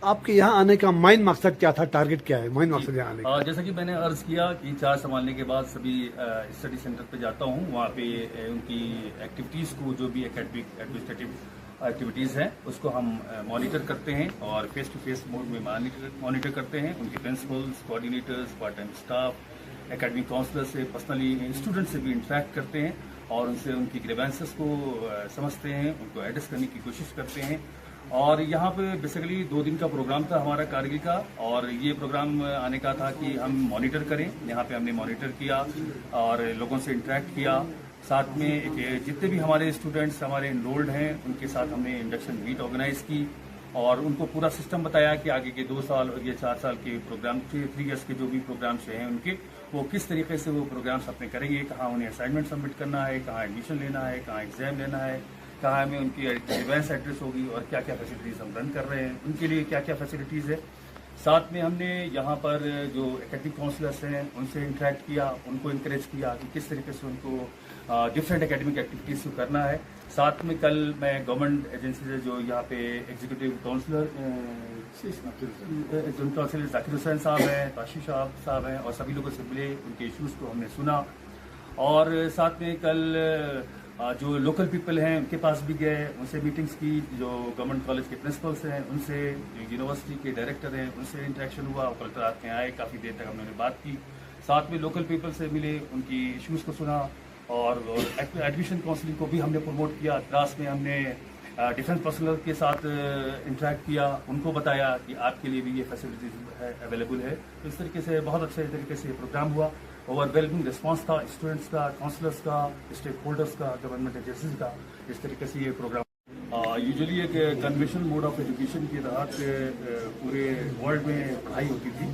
आपके यहाँ आने का मेन मकसद क्या था, टारगेट क्या है, मेन मकसद यहाँ आने का? जैसा कि मैंने अर्ज किया कि चार्ज संभालने के बाद सभी स्टडी सेंटर पे जाता हूँ, वहाँ पे उनकी एक्टिविटीज़ को, जो भी एकेडमिक एडमिनिस्ट्रेटिव एक्टिविटीज़ हैं उसको हम मॉनिटर करते हैं और फेस टू फेस मोड में मॉनिटर करते हैं। उनके principals, coordinators, part time staff, academic counsellor से पर्सनली स्टूडेंट से भी इंटरेक्ट करते हैं और उनसे उनकी ग्रीवेंसेस को समझते हैं, उनको एड्रेस करने की कोशिश करते हैं। और यहाँ पे बेसिकली 2 दिन का प्रोग्राम था हमारा कारगिल का, और ये प्रोग्राम आने का था कि हम मॉनिटर करें। यहाँ पे हमने मॉनिटर किया और लोगों से इंटरेक्ट किया। साथ में जितने भी हमारे स्टूडेंट्स हमारे इनरोल्ड हैं उनके साथ हमने इंडक्शन मीट ऑर्गेनाइज की और उनको पूरा सिस्टम बताया कि आगे के 2 साल और ये 4 साल के प्रोग्राम, 3 ईयर्स के जो भी प्रोग्राम्स हैं उनके, वो किस तरीके से वो प्रोग्राम्स अपने करेंगे, कहाँ उन्हें असाइनमेंट सबमिट करना है, कहाँ एडमिशन लेना है, कहाँ एग्जाम लेना है, कहाँ में उनकी एडवांस एड्रेस होगी और क्या क्या फैसिलिटीज़ हम रन कर रहे हैं, उनके लिए क्या क्या फैसिलिटीज़ है। साथ में हमने यहाँ पर जो एकेडमिक काउंसलर्स हैं उनसे इंटरेक्ट किया, उनको इंकरेज किया कि किस तरीके से उनको डिफरेंट एकेडमिक एक्टिविटीज़ को करना है। साथ में कल मैं गवर्नमेंट एजेंसी से जो यहाँ पे एग्जीक्यूटिव काउंसलर जाकिर हुसैन साहब हैं, ताशी साहब हैं, और सभी लोगों से मिले, उनके इश्यूज़ को हमने सुना। और साथ में कल जो लोकल पीपल हैं उनके पास भी गए, उनसे मीटिंग्स की, जो गवर्नमेंट कॉलेज के प्रिंसिपल्स हैं उनसे, यूनिवर्सिटी के डायरेक्टर हैं उनसे इंटरेक्शन हुआ, कलेक्टर रात में आए, काफ़ी देर तक हमने बात की। साथ में लोकल पीपल से मिले, उनकी इश्यूज़ को सुना और एडमिशन काउंसलिंग को भी हमने प्रमोट किया। द्रास में हमने डिफेंस पर्सनल के साथ इंटरेक्ट किया, उनको बताया कि आपके लिए भी ये फैसिलिटीज अवेलेबल है। तो इस तरीके से बहुत अच्छे तरीके से प्रोग्राम हुआ। ओवरवेलमिंग रिस्पांस था स्टूडेंट्स का, काउंसलर्स का, स्टेक होल्डर्स का, गवर्नमेंट एजेंसीज का। इस तरीके से ये प्रोग्राम यूजुअली एक कन्वेंशनल मोड ऑफ एजुकेशन के तहत पूरे वर्ल्ड में पढ़ाई होती थी,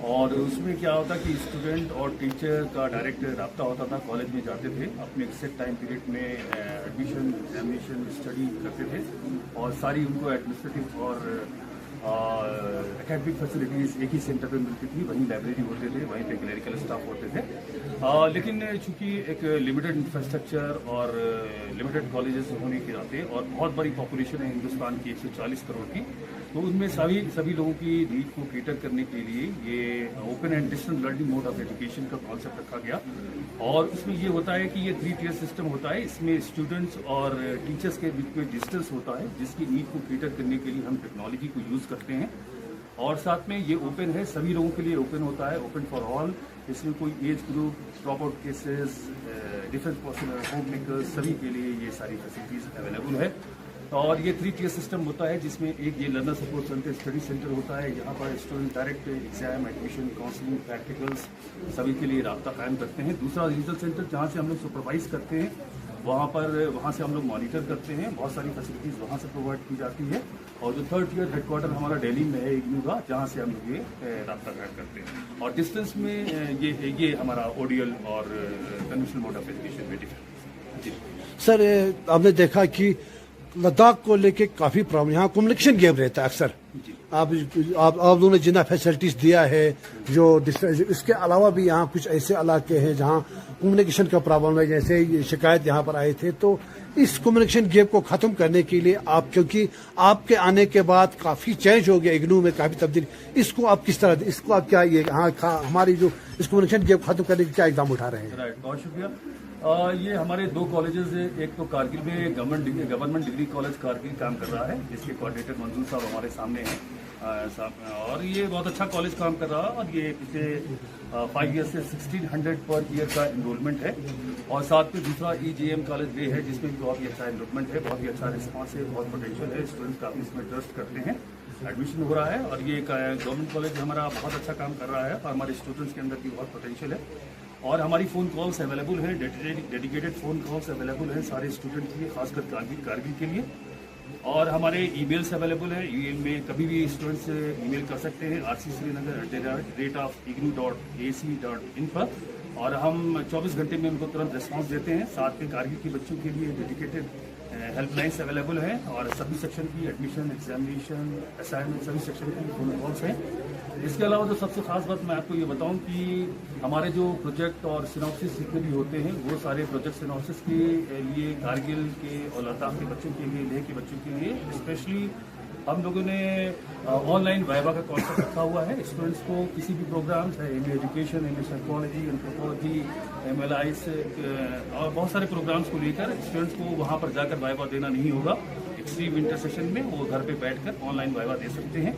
और उसमें क्या होता कि स्टूडेंट और टीचर का डायरेक्ट रब्ता होता था। कॉलेज में जाते थे, अपने एक सेट टाइम पीरियड में एडमिशन, एग्जामिनेशन, स्टडी करते थे, और सारी उनको एडमिनिस्ट्रेटिव और एकेडमिक फैसिलिटीज़ एक ही सेंटर पे मिलती थी। वहीं लाइब्रेरी होते थे, वहीं पे क्लरिकल स्टाफ होते थे। लेकिन चूंकि एक लिमिटेड इंफ्रास्ट्रक्चर और लिमिटेड कॉलेजेस होने के नाते और बहुत बड़ी पॉपुलेशन है हिंदुस्तान की 140 करोड़ की, तो उनमें सभी लोगों की नीड को केटर करने के लिए ये open and distance learning mode of education का कॉन्सेप्ट रखा गया। और इसमें ये होता है कि ये 3 टियर सिस्टम होता है। इसमें स्टूडेंट्स और टीचर्स के बीच में डिस्टेंस होता है, जिसकी नीड को केटर करने के लिए हम टेक्नोलॉजी को यूज़ करते हैं। और साथ में ये ओपन है, सभी लोगों के लिए ओपन होता है, ओपन फॉर ऑल। इसमें कोई age group, drop out cases, different person, home makers, सभी के लिए ये सारी फैसिलिटीज़ अवेलेबल है। और ये 3 टियर सिस्टम होता है, जिसमें एक ये learner support centre, study centre होता है। यहाँ पर student direct exam, admission, counselling, practicals सभी के लिए राब्ता कायम करते हैं। दूसरा रीजनल सेंटर, जहाँ से हम लोग सुपरवाइज करते हैं, वहाँ से हम लोग मॉनिटर करते हैं, बहुत सारी फैसिलिटीज़ वहाँ से प्रोवाइड की जाती है। और जो 3rd टियर हेडक्वार्टर हमारा दिल्ली में है इग्नू का, जहाँ से हम लोग ये राब्ता कायम करते हैं। और डिस्टेंस में ये हमारा ओडीएल और कन्वेंशनल मोड ऑफ एजुकेशन में डिफरेंस। जी सर, आपने देखा कि लद्दाख को लेके काफ़ी प्रॉब्लम, यहाँ कम्युनिकेशन गैप रहता है अक्सर। आप लोगों ने जितना फैसिलिटीज़ दिया है, जो इसके अलावा भी यहाँ कुछ ऐसे इलाके हैं जहाँ कम्युनिकेशन का प्रॉब्लम है, जैसे ये शिकायत यहाँ पर आए थे। तो इस कम्युनिकेशन गैप को ख़त्म करने के लिए आप, क्योंकि आपके आने के बाद काफ़ी चेंज हो गया इग्नू में, काफ़ी तब्दीली, इसको आप किस तरह, इसको आप क्या ये हमारी जो इस कम्युनिकेशन गैप खत्म करने के क्या इकदाम उठा रहे हैं? राइट, बहुत शुक्रिया। ये हमारे 2 कॉलेजेस हैं। एक तो कारगिल में गवर्नमेंट डिग्री कॉलेज कारगिल काम कर रहा है, जिसके कोऑर्डिनेटर मंजूर साहब हमारे सामने हैं, और ये बहुत अच्छा कॉलेज काम कर रहा है। और ये पिछले 5 ईयर से 1600 पर ईयर का इनरोलमेंट है। और साथ में दूसरा EGM कॉलेज वे है, जिसमें भी बहुत ही अच्छा इनरोलमेंट है, बहुत ही अच्छा रिस्पॉन्स है, बहुत पोटेंशियल है, स्टूडेंट्स काफ़ी इसमें ट्रस्ट करते हैं, एडमिशन हो रहा है। और ये गवर्नमेंट कॉलेज हमारा बहुत अच्छा काम कर रहा है, और हमारे स्टूडेंट्स के अंदर भी बहुत पोटेंशियल है। और हमारी फ़ोन कॉल्स अवेलेबल हैं, डेडिकेटेड फ़ोन कॉल्स अवेलेबल हैं सारे स्टूडेंट के लिए, खासकर कारगिल के लिए। और हमारे ईमेल्स अवेलेबल है, ईमेल में कभी भी स्टूडेंट्स ईमेल कर सकते हैं rcsrinagar@ac.in पर, और हम 24 घंटे में उनको तुरंत रिस्पांस देते हैं। साथ में कारगिल के बच्चों के लिए डेडिकेटेड हेल्पलाइंस अवेलेबल हैं, और सभी सेक्शन की एडमिशन, एग्जामिनेशन, असाइनमेंट, सभी सेक्शन की फ़ोन कॉल्स हैं। इसके अलावा जो सबसे खास बात मैं आपको ये बताऊं कि हमारे जो प्रोजेक्ट और सिनॉप्सिस जितने भी होते हैं, वो सारे प्रोजेक्ट सिनॉप्सिस के लिए कारगिल के और लद्दाख के बच्चों के लिए, लेह के बच्चों के लिए स्पेशली हम लोगों ने ऑनलाइन वाइवा का कॉन्सेप्ट रखा हुआ है। स्टूडेंट्स को किसी भी प्रोग्राम चाहे M education, M psychology, anthropology, MLIs और बहुत सारे प्रोग्राम्स को लेकर स्टूडेंट्स को वहां पर जाकर वाइवा देना नहीं होगा। एक्सट्रीम विंटर सेशन में वो घर पे बैठकर ऑनलाइन वाइवा दे सकते हैं।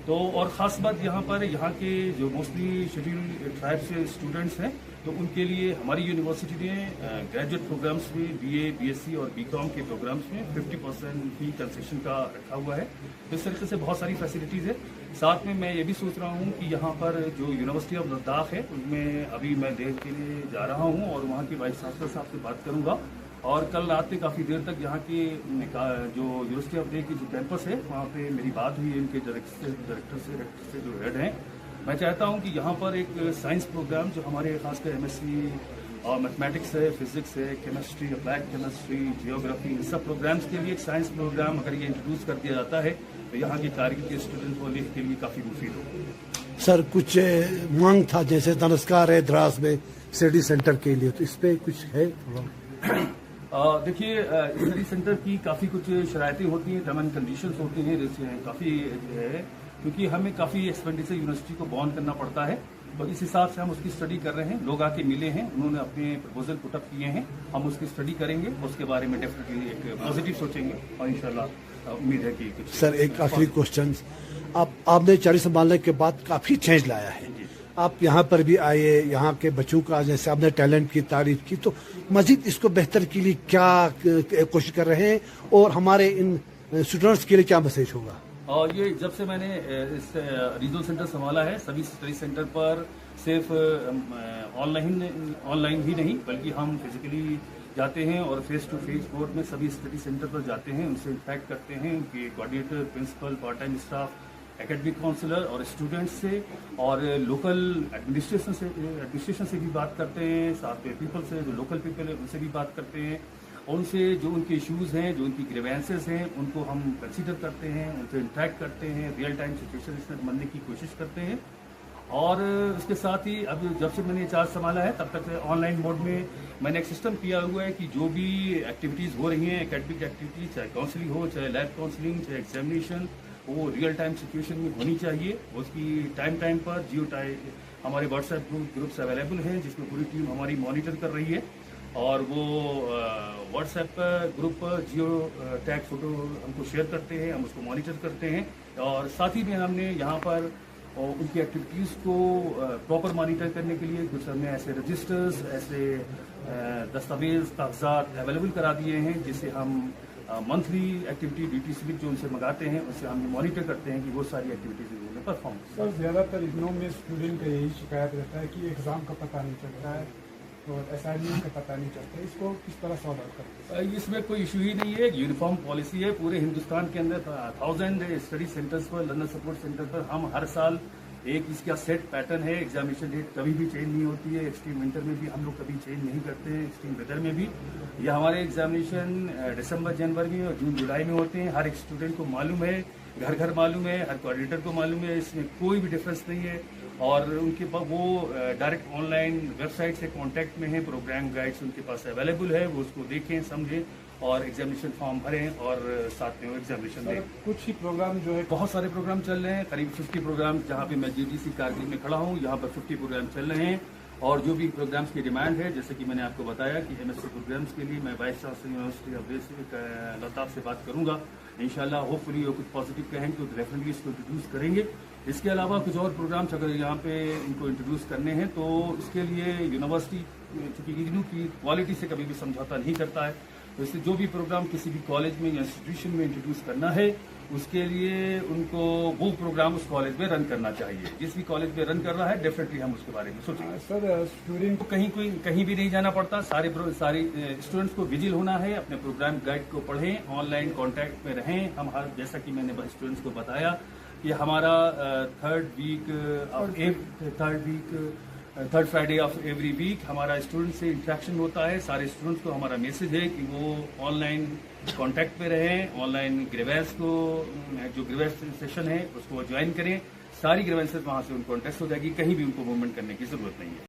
तो और ख़ास बात यहाँ पर यहाँ के जो मोस्टली शेड्यूल ट्राइब से स्टूडेंट्स हैं तो उनके लिए हमारी यूनिवर्सिटी ने ग्रेजुएट प्रोग्राम्स में BA, BSc और BCom के प्रोग्राम्स में 50% फी कंसेशन का रखा हुआ है। तो इस तरीके से बहुत सारी फैसिलिटीज़ है। साथ में मैं ये भी सोच रहा हूँ कि यहाँ पर जो यूनिवर्सिटी ऑफ लद्दाख है उनमें अभी मैं देख के लिए जा रहा हूँ और वहाँ के वाइस चांसलर साहब से बात करूँगा। और कल रात में काफ़ी देर तक यहाँ के जो यूनिवर्सिटी ऑफ डे की जो कैंपस है वहाँ पे मेरी बात हुई इनके डायरेक्टर से जो हेड हैं। मैं चाहता हूँ कि यहाँ पर एक साइंस प्रोग्राम जो हमारे खासकर MSc और मैथमेटिक्स है, फिजिक्स है, केमिस्ट्री, अप्लाइड केमिस्ट्री, जियोग्राफी, इन सब प्रोग्राम्स के लिए एक साइंस प्रोग्राम अगर ये इंट्रोड्यूस कर दिया जाता है तो यहाँ के कारगिल के स्टूडेंट वाले के लिए काफ़ी मुफीद हो। सर कुछ मांग था जैसे धनस्कार है द्रास में स्टडी सेंटर के लिए, तो इस पे कुछ है थोड़ा? देखिए स्टडी सेंटर की काफ़ी कुछ शरायतें होती हैं, टर्म एंड कंडीशंस होती हैं, काफ़ी है क्योंकि हमें काफ़ी एक्सपेंडिचर यूनिवर्सिटी को बॉन्ड करना पड़ता है। तो इस हिसाब से हम उसकी स्टडी कर रहे हैं। लोग आके मिले हैं, उन्होंने अपने प्रपोजल पुटअप किए हैं, हम उसकी स्टडी करेंगे, उसके बारे में डेफिनेटली एक पॉजिटिव सोचेंगे और इंशाल्लाह उम्मीद है कि कुछ। सर एक आखिरी क्वेश्चन, आपने 40 संभालने के बाद काफ़ी चेंज लाया है, आप यहाँ पर भी आए, यहाँ के बच्चों का जैसे आपने टैलेंट की तारीफ की, तो मजीद इसको बेहतर के लिए क्या कोशिश कर रहे हैं और हमारे इन स्टूडेंट्स के लिए क्या मैसेज होगा? और ये जब से मैंने इस रीजनल सेंटर संभाला है, सभी स्टडी सेंटर पर सिर्फ ऑनलाइन ही नहीं बल्कि हम फिजिकली जाते हैं और फेस टू फेस बोर्ड में सभी स्टडी सेंटर पर जाते हैं, उनसे इंटरेक्ट करते हैं, उनके coordinator, principal, part time staff, academic counsellor और स्टूडेंट्स से और लोकल एडमिनिस्ट्रेशन से भी बात करते हैं, साथ में पीपल से, जो लोकल पीपल है उनसे भी बात करते हैं, उनसे जो उनके इश्यूज़ हैं, जो उनकी ग्रीवेंसेस हैं, उनको हम कंसीडर करते हैं, उनसे इंटरेक्ट करते हैं, रियल टाइम सिचुएशन इसमें समझने की कोशिश करते हैं। और उसके साथ ही अब जब से मैंने चार्ज संभाला है तब तक ऑनलाइन मोड में मैंने एक सिस्टम किया हुआ है कि जो भी एक्टिविटीज़ हो रही हैं, एकेडमिक एक्टिविटीज़, चाहे काउंसलिंग हो, चाहे लैब काउंसलिंग, चाहे एग्जामिनेशन, वो रियल टाइम सिचुएशन में होनी चाहिए। उसकी टाइम पर हमारे व्हाट्सएप ग्रुप्स अवेलेबल हैं जिसमें पूरी टीम हमारी मॉनिटर कर रही है और वो WhatsApp group geo tag photo हमको शेयर करते हैं, हम उसको मॉनिटर करते हैं। और साथ ही में हमने यहाँ पर उनकी एक्टिविटीज़ को प्रॉपर मॉनिटर करने के लिए कुछ हमने ऐसे रजिस्टर्स, ऐसे दस्तावेज, कागजात अवेलेबल करा दिए हैं जिससे हम मंथली एक्टिविटी ड्यूटी स्लिप जो उनसे मंगाते हैं उससे हम मॉनिटर करते हैं कि वो सारी एक्टिविटीज उन्होंने परफॉर्म। सर ज़्यादातर इग्नों में स्टूडेंट का यही शिकायत रहता है कि एग्ज़ाम का पता नहीं चलता है और असाइनमेंट का पता नहीं चलता है, इसको किस तरह सॉल्व आउट करते हैं? इसमें कोई इशू ही नहीं है, यूनिफॉर्म पॉलिसी है पूरे हिंदुस्तान के अंदर। 1000 स्टडी सेंटर्स पर, लर्नर सपोर्ट सेंटर पर हम हर साल एक इसका सेट पैटर्न है। एग्जामिनेशन डेट कभी भी चेंज नहीं होती है, एक्सट्रीम विंटर में भी हम लोग कभी चेंज नहीं करते हैं, एक्सट्रीम वेदर में भी। ये हमारे एग्जामिनेशन दिसंबर, जनवरी और जून, जुलाई में होते हैं। हर एक स्टूडेंट को मालूम है, घर घर मालूम है, हर कोऑर्डिनेटर को मालूम है, इसमें कोई भी डिफरेंस नहीं है। और उनके पास वो डायरेक्ट ऑनलाइन वेबसाइट से कांटेक्ट में है, प्रोग्राम गाइड्स उनके पास अवेलेबल है, वो उसको देखें, समझें और एग्जामिनेशन फॉर्म भरें और साथ में वो एग्जामिनेशन दें। कुछ ही प्रोग्राम जो है, बहुत सारे प्रोग्राम चल रहे हैं, करीब 50 प्रोग्राम, जहाँ पे मैं GDC कारगिल में खड़ा हूँ यहाँ पर 50 प्रोग्राम चल रहे हैं। और जो भी प्रोग्राम्स की डिमांड है, जैसे कि मैंने आपको बताया कि MSc प्रोग्राम्स के लिए मैं vice chancellor university of Ladakh से बात करूंगा। इंशाल्लाह होपफुली वो कुछ पॉजिटिव कहेंगे तो डेफिनेटली इसको इंट्रोड्यूस करेंगे। इसके अलावा कुछ और प्रोग्राम्स अगर यहाँ पे इनको इंट्रोड्यूस करने हैं तो इसके लिए यूनिवर्सिटी चूँकि इग्नू की क्वालिटी से कभी भी समझौता नहीं करता है, तो इससे जो भी प्रोग्राम किसी भी कॉलेज में या इंस्टीट्यूशन में इंट्रोड्यूस करना है उसके लिए उनको वो प्रोग्राम उस कॉलेज में रन करना चाहिए। जिस भी कॉलेज में रन कर रहा है डेफिनेटली हम उसके बारे में सोचेंगे। सर स्टूडेंट तो कहीं भी नहीं जाना पड़ता, सारे स्टूडेंट्स को विजिल होना है, अपने प्रोग्राम गाइड को पढ़ें, ऑनलाइन कांटेक्ट में रहें। हम हर, जैसा कि मैंने स्टूडेंट्स को बताया कि हमारा third Friday of every week हमारा स्टूडेंट से इंटरेक्शन होता है। सारे स्टूडेंट्स को हमारा मैसेज है कि वो ऑनलाइन कांटेक्ट में रहें, ऑनलाइन ग्रीवेंस को, जो ग्रीवेंस सेशन है उसको ज्वाइन करें। सारी ग्रीवेंसेस वहाँ से उनको कॉन्टेस्ट हो जाएगी, कहीं भी उनको मूवमेंट करने की जरूरत नहीं है।